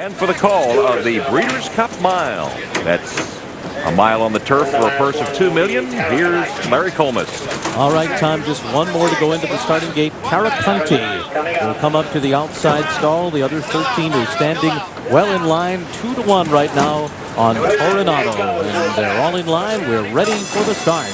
And for the call of the Breeders' Cup Mile. That's a mile on the turf for a purse of $2 million. Here's Larry Colmus. All right, Tom, just one more to go into the starting gate. Karakontie will come up to the outside stall. The other 13 are standing well in line, 2-1 right now on Toronado. And they're all in line. We're ready for the start.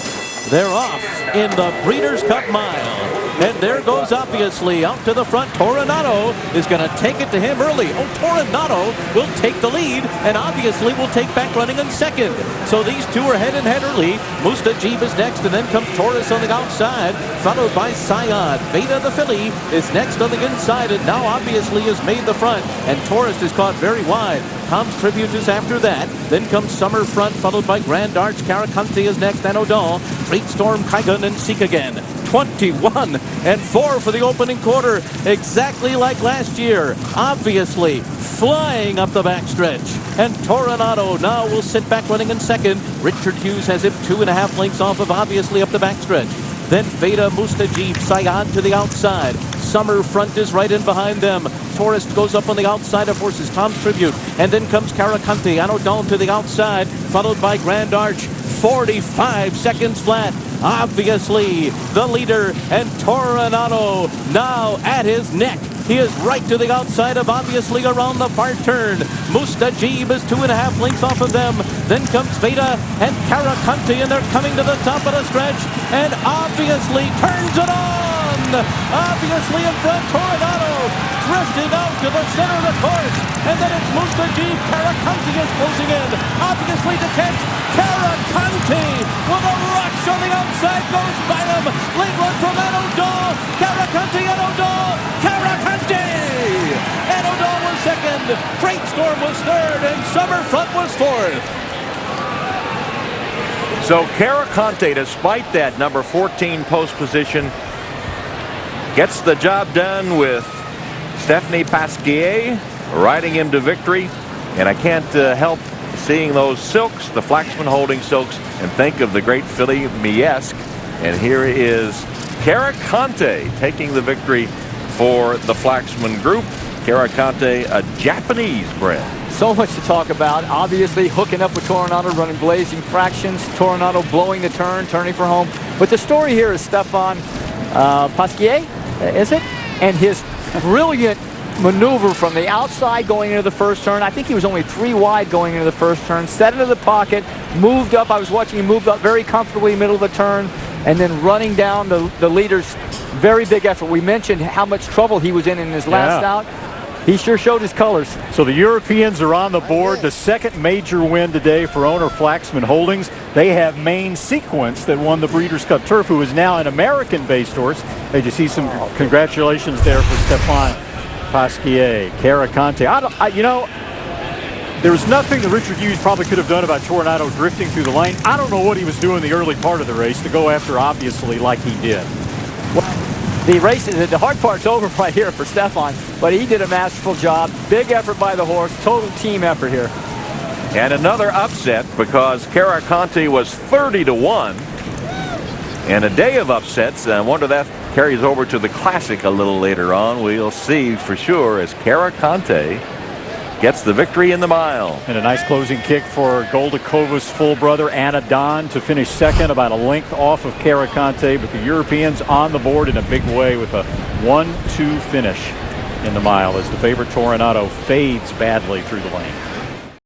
They're off in the Breeders' Cup Mile. And there goes, obviously, out to the front. Toronado is going to take it to him early. Oh, Toronado will take the lead and obviously will take back running in second. So these two are head-and-head early. Mustajib is next, and then comes Taurus on the outside, followed by Syed. Veda the filly is next on the inside, and now obviously has made the front. And Taurus is caught very wide. Tom's Tribute is after that. Then comes Summer front, followed by Grand Arch. Karakontie is next, Anodin, Great Storm, Kaigan, and Seek Again. 21-4 for the opening quarter, exactly like last year. Obviously flying up the backstretch. And Toronado now will sit back running in second. Richard Hughes has him 2.5 lengths off of obviously up the backstretch. Then Veda, Mustajib, Syed to the outside. Summer front is right in behind them. Forrest goes up on the outside of horses. Tom's Tribute. And then comes Karakontie. Anodin to the outside, followed by Grand Arch. 45 seconds flat. Obviously the leader, and Toronado now at his neck. He is right to the outside of obviously around the far turn. Mustajib is 2.5 lengths off of them. Then comes Veda and Karakontie, and they're coming to the top of the stretch, and obviously turns it on. Obviously in front, Toronado drifting out to the center of the course, and then it's Mustajib. Karakontie is closing in. Obviously to catch Karakontie with a rush on the outside, goes by him. Late run from Anodin. Karakontie, Anodin, Karakontie. Anodin was second. Great Storm was third, and Summer front was fourth. So Karakontie, despite that number 14 post position, gets the job done with Stephanie Pasquier riding him to victory. And I can't help seeing those silks, the Flaxman holding silks, and think of the great filly Miesk. And here is Karakontie taking the victory for the Flaxman group. Karakontie, a Japanese bred. So much to talk about. Obviously hooking up with Toronado, running blazing fractions. Toronado blowing the turn, turning for home. But the story here is Stefan Pasquier, is it? And his brilliant maneuver from the outside going into the first turn. I think he was only 3 wide going into the first turn. Set into the pocket, moved up. I was watching him move up very comfortably middle of the turn, and then running down the leader's very big effort. We mentioned how much trouble he was in his last out. He sure showed his colors. So the Europeans are on the board. The second major win today for owner Flaxman Holdings. They have Main Sequence that won the Breeders' Cup Turf, who is now an American-based horse. Did you see some congratulations there for Stefan Pasquier? Karakontie. You know, there was nothing that Richard Hughes probably could have done about Toronado drifting through the lane. I don't know what he was doing the early part of the race to go after, obviously, like he did. Well, the race, the hard part's over right here for Stefan, but he did a masterful job. Big effort by the horse, total team effort here. And another upset, because Karakontie was 30-1. And a day of upsets, and I wonder that carries over to the Classic a little later on. We'll see for sure as Karakontie gets the victory in the mile. And a nice closing kick for Goldakova's full brother Anodin to finish second, about a length off of Karakontie. But the Europeans on the board in a big way with a 1-2 finish in the mile as the favorite Toronado fades badly through the lane.